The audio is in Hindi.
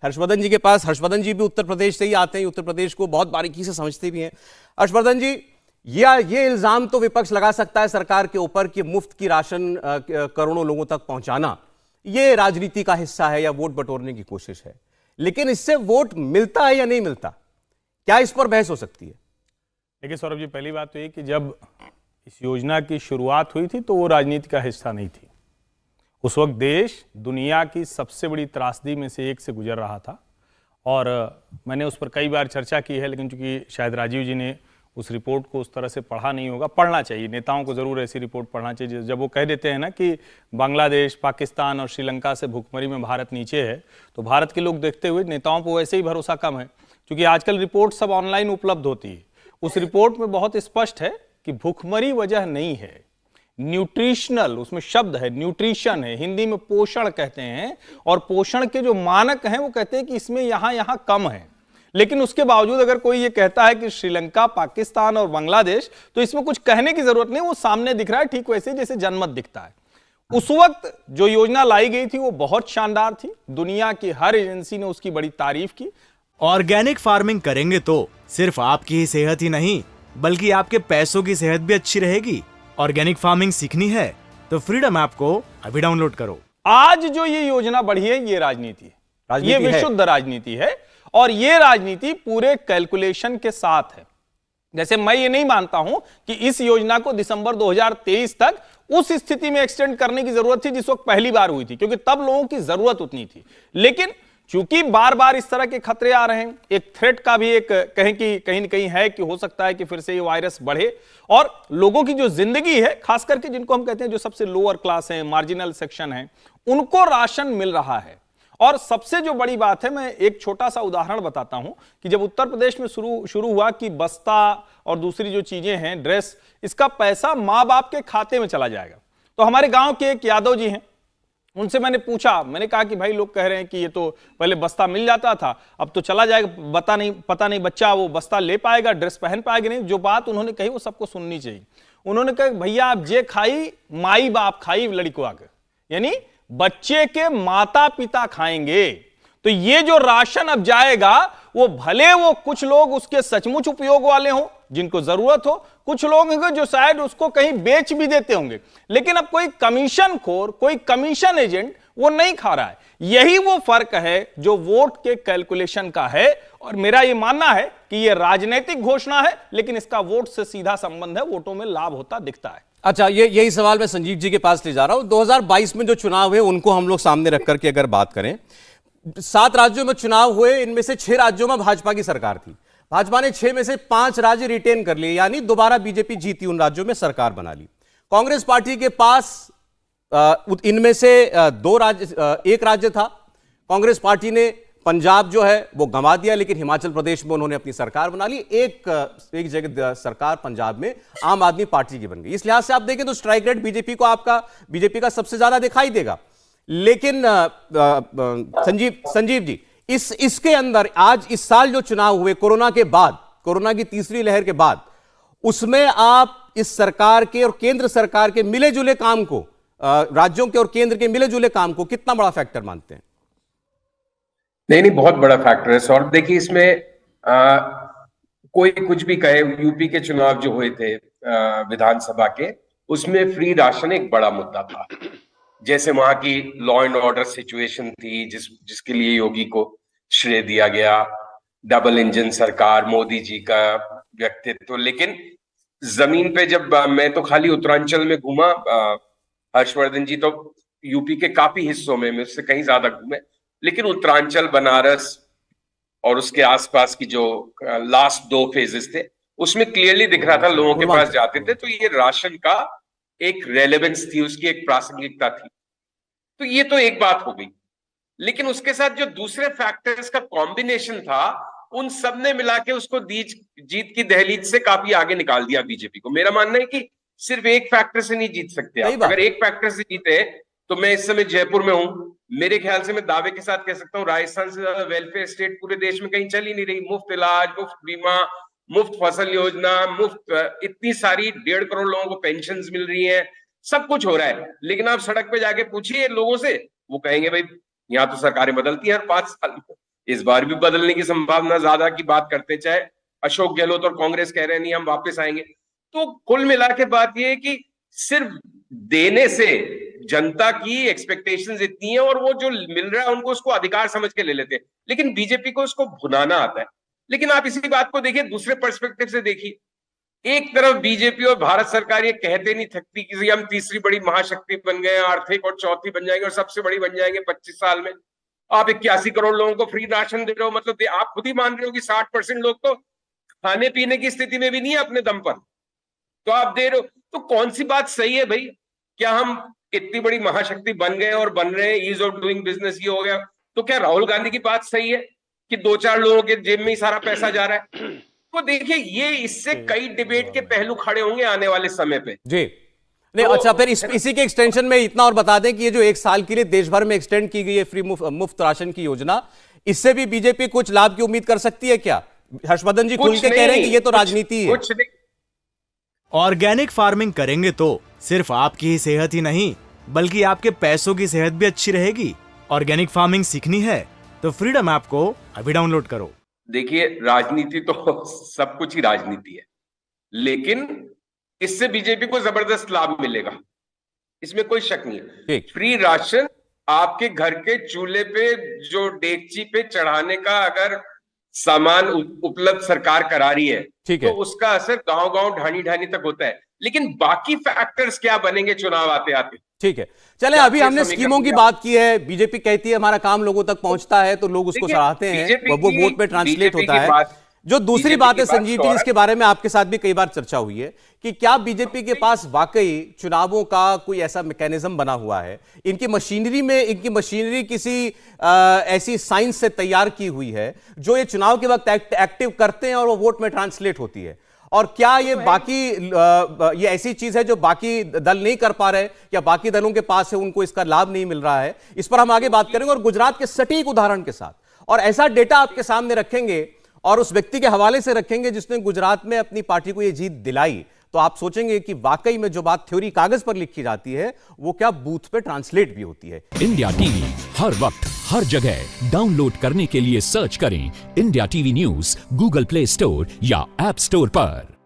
हर्षवर्धन जी के पास। हर्षवर्धन जी भी उत्तर प्रदेश से ही आते हैं, उत्तर प्रदेश को बहुत बारीकी से समझते भी हैं। हर्षवर्धन जी, ये इल्जाम तो विपक्ष लगा सकता है सरकार के ऊपर कि मुफ्त की राशन करोड़ों लोगों तक पहुंचाना ये राजनीति का हिस्सा है या वोट बटोरने की कोशिश है, लेकिन इससे वोट मिलता है या नहीं मिलता, क्या इस पर बहस हो सकती है? देखिए सौरभ जी, पहली बात तो ये कि जब इस योजना की शुरुआत हुई थी तो वो राजनीति का हिस्सा नहीं थी। उस वक्त देश दुनिया की सबसे बड़ी त्रासदी में से एक से गुजर रहा था और मैंने उस पर कई बार चर्चा की है, लेकिन चूंकि शायद राजीव जी ने उस रिपोर्ट को उस तरह से पढ़ा नहीं होगा। पढ़ना चाहिए, नेताओं को जरूर ऐसी रिपोर्ट पढ़ना चाहिए। जब वो कह देते हैं ना कि बांग्लादेश, पाकिस्तान और श्रीलंका से भुखमरी में भारत नीचे है, तो भारत के लोग देखते हुए नेताओं पर वैसे ही भरोसा कम है, क्योंकि आजकल रिपोर्ट सब ऑनलाइन उपलब्ध होती है। उस रिपोर्ट में बहुत स्पष्ट है कि भुखमरी वजह नहीं है, न्यूट्रिशनल, उसमें शब्द है, न्यूट्रिशन है, हिंदी में पोषण कहते हैं, और पोषण के जो मानक हैं वो कहते हैं कि इसमें यहां कम है। लेकिन उसके बावजूद अगर कोई ये कहता है कि श्रीलंका, पाकिस्तान और बांग्लादेश, तो इसमें कुछ कहने की जरूरत नहीं, वो सामने दिख रहा है ठीक वैसे जैसे जनमत दिखता है। उस वक्त जो योजना लाई गई थी वो बहुत शानदार थी, दुनिया की हर एजेंसी ने उसकी बड़ी तारीफ की। ऑर्गेनिक फार्मिंग करेंगे तो सिर्फ आपकी ही सेहत ही नहीं बल्कि आपके पैसों की सेहत भी अच्छी रहेगी। ऑर्गेनिक फार्मिंग सीखनी है तो फ्रीडम ऐप को अभी डाउनलोड करो। आज जो ये योजना बढ़ी है ये राजनीति है, ये विशुद्ध राजनीति है, और ये राजनीति पूरे कैलकुलेशन के साथ है। जैसे मैं ये नहीं मानता हूं कि इस योजना को दिसंबर 2023 तक उस स्थिति में एक्सटेंड करने की जरूरत थी जिस वक्त पहली बार हुई थी, क्योंकि तब लोगों की जरूरत उतनी थी। लेकिन चूंकि बार बार इस तरह के खतरे आ रहे हैं, एक थ्रेट का भी एक कहीं न कहीं है कि हो सकता है कि फिर से ये वायरस बढ़े, और लोगों की जो जिंदगी है, खास करके जिनको हम कहते हैं जो सबसे लोअर क्लास है, मार्जिनल सेक्शन है, उनको राशन मिल रहा है। और सबसे जो बड़ी बात है, मैं एक छोटा सा उदाहरण बताता हूं कि जब उत्तर प्रदेश में शुरू हुआ कि बस्ता और दूसरी जो चीजें हैं, ड्रेस, इसका पैसा मां बाप के खाते में चला जाएगा, तो हमारे गांव के एक यादव जी हैं, उनसे मैंने पूछा, मैंने कहा कि भाई लोग कह रहे हैं कि ये तो पहले बस्ता मिल जाता था, अब तो चला जाएगा, पता नहीं बच्चा वो बस्ता ले पाएगा, ड्रेस पहन पाएगा नहीं। जो बात उन्होंने कही वो सबको सुननी चाहिए। उन्होंने कहा भैया आप जे खाई माई बाप खाई लड़को आके, यानी बच्चे के माता पिता खाएंगे। तो ये जो राशन अब जाएगा वो भले वो कुछ लोग उसके सचमुच उपयोग वाले हों जिनको जरूरत हो, कुछ लोग होंगे जो शायद उसको कहीं बेच भी देते होंगे, लेकिन अब कोई कमीशन खोर, कोई कमीशन एजेंट वो नहीं खा रहा है। यही वो फर्क है जो वोट के कैलकुलेशन का है, और मेरा ये मानना है कि ये राजनीतिक घोषणा है, लेकिन इसका वोट से सीधा संबंध है, वोटों में लाभ होता दिखता है। अच्छा, यही सवाल मैं संजीव जी के पास ले जा रहा हूं। 2022 में जो चुनाव हुए उनको हम लोग सामने रख करके अगर बात करें, 7 राज्यों में चुनाव हुए, इनमें से 6 राज्यों में भाजपा की सरकार थी। भाजपा ने 6 में से 5 राज्य रिटेन कर लिए, यानी दोबारा बीजेपी जीती, उन राज्यों में सरकार बना ली। कांग्रेस पार्टी के पास इनमें से 1 राज्य था। कांग्रेस पार्टी ने पंजाब जो है वो गंवा दिया, लेकिन हिमाचल प्रदेश में उन्होंने अपनी सरकार बना ली। एक जगह सरकार पंजाब में आम आदमी पार्टी की बन गई। इस लिहाज से आप देखें तो स्ट्राइक रेट बीजेपी का सबसे ज्यादा दिखाई देगा। लेकिन संजीव जी, इसके अंदर आज इस साल जो चुनाव हुए कोरोना के बाद, कोरोना की तीसरी लहर के बाद, उसमें आप इस सरकार के और केंद्र सरकार के मिले जुले काम को, राज्यों के और केंद्र के मिले जुले काम को कितना बड़ा फैक्टर मानते हैं? नहीं, बहुत बड़ा फैक्टर है सौरभ। देखिए, इसमें कोई कुछ भी कहे, यूपी के चुनाव जो हुए थे विधानसभा के, उसमें फ्री राशन एक बड़ा मुद्दा था। जैसे वहां की लॉ एंड ऑर्डर सिचुएशन थी, जिसके लिए योगी को श्रेय दिया गया, डबल इंजन सरकार, मोदी जी का व्यक्तित्व। लेकिन जमीन पे जब मैं तो खाली उत्तरांचल में घूमा, हर्षवर्धन जी तो यूपी के काफी हिस्सों में, उससे कहीं ज्यादा घूमे, लेकिन उत्तरांचल, बनारस और उसके आसपास की जो लास्ट 2 फेजेस थे, उसमें क्लियरली दिख रहा था, लोगों के पास जाते थे तो ये राशन का एक रेलेवेंस थी, उसकी एक प्रासंगिकता थी। तो ये तो एक बात हो गई, लेकिन उसके साथ जो दूसरे फैक्टर्स का कॉम्बिनेशन था, उन सब ने मिला के उसको जीत की दहलीज से काफी आगे निकाल दिया बीजेपी को। मेरा मानना है कि सिर्फ एक फैक्टर से नहीं जीत सकते आप। अगर एक फैक्टर से जीते तो मैं इस समय जयपुर में हूं, मेरे ख्याल से मैं दावे के साथ कह सकता हूं राजस्थान से ज्यादा वेलफेयर स्टेट पूरे देश में कहीं चल ही नहीं रही। मुफ्त इलाज, मुफ्त बीमा, मुफ्त फसल योजना, मुफ्त इतनी सारी 1.5 करोड़ लोगों को पेंशन्स मिल रही हैं, सब कुछ हो रहा है। लेकिन आप सड़क पे जाके पूछिए लोगों से, वो कहेंगे भाई यहाँ तो सरकारें बदलती हैं हर 5 साल में, इस बार भी बदलने की संभावना ज्यादा की बात करते, चाहे अशोक गहलोत और कांग्रेस कह रहे हैं नहीं हम वापस आएंगे। तो कुल मिला के बात यह है कि सिर्फ देने से जनता की एक्सपेक्टेशंस इतनी है और वो जो मिल रहा है उनको उसको अधिकार समझ के ले लेते हैं, लेकिन बीजेपी को उसको भुनाना आता है। लेकिन आप इसी बात को देखिए दूसरे पर्सपेक्टिव से देखिए, एक तरफ बीजेपी और भारत सरकार ये कहते नहीं थकती कि हम तीसरी बड़ी महाशक्ति बन गए, आर्थिक और चौथी बन जाएंगे और सबसे बड़ी बन जाएंगे 25 साल में। आप 81 करोड़ लोगों को फ्री राशन दे रहे हो, मतलब आप खुद ही मान रहे हो कि 60% लोग तो खाने पीने की स्थिति में भी नहीं है अपने दम पर, तो आप दे रहे हो। तो कौन सी बात सही है भाई? क्या हम इतनी बड़ी महाशक्ति बन गए और बन रहे हैं, ईज ऑफ डूइंग बिजनेस ये हो गया, तो क्या राहुल गांधी की बात सही है कि 2-4 लोगों के जेब में ही सारा पैसा जा रहा है? तो देखिए ये इससे कई डिबेट के पहलू खड़े होंगे आने वाले समय पे जी। नहीं अच्छा, फिर इसी के एक्सटेंशन में इतना और बता दें कि ये जो 1 साल के लिए देश भर में एक्सटेंड की गई है फ्री मुफ्त राशन की योजना, इससे भी बीजेपी कुछ लाभ की उम्मीद कर सकती है क्या? हर्षवर्धन जी खुल के कह रहे हैं कि ये तो राजनीति है। कुछ नहीं। ऑर्गेनिक फार्मिंग करेंगे तो सिर्फ आपकी ही सेहत ही नहीं बल्कि आपके पैसों की सेहत भी अच्छी रहेगी। ऑर्गेनिक फार्मिंग सीखनी है तो फ्रीडम ऐप को अभी डाउनलोड करो। देखिए राजनीति तो सब कुछ ही राजनीति है, लेकिन इससे बीजेपी को जबरदस्त लाभ मिलेगा, इसमें कोई शक नहीं है। फ्री राशन आपके घर के चूल्हे पे जो डेगची पे चढ़ाने का अगर सामान उपलब्ध सरकार करा रही है तो उसका असर गांव-गांव ढाणी-ढाणी तक होता है, लेकिन बाकी फैक्टर्स क्या बनेंगे चुनाव आते आते। ठीक है, चले अभी हमने स्कीमों की बात की है, बीजेपी कहती है हमारा काम लोगों तक पहुंचता है तो लोग उसको सराहते हैं, वो वोट में ट्रांसलेट होता है। जो दूसरी बात है संजीव जी, इसके बारे में आपके साथ भी कई बार चर्चा हुई है कि क्या बीजेपी के पास वाकई चुनावों का कोई ऐसा मैकेनिज्म बना हुआ है, इनकी मशीनरी किसी ऐसी साइंस से तैयार की हुई है जो ये चुनाव के वक्त एक्टिव करते हैं और वो वोट में ट्रांसलेट होती है? और क्या ये ये ऐसी चीज है जो बाकी दल नहीं कर पा रहे या बाकी दलों के पास है उनको इसका लाभ नहीं मिल रहा है? इस पर हम आगे बात करेंगे और गुजरात के सटीक उदाहरण के साथ, और ऐसा डेटा आपके सामने रखेंगे और उस व्यक्ति के हवाले से रखेंगे जिसने गुजरात में अपनी पार्टी को यह जीत दिलाई, तो आप सोचेंगे कि वाकई में जो बात थ्योरी कागज पर लिखी जाती है वो क्या बूथ पे ट्रांसलेट भी होती है। इंडिया टीवी हर वक्त हर जगह डाउनलोड करने के लिए सर्च करें India TV news Google play store या ऐप स्टोर पर।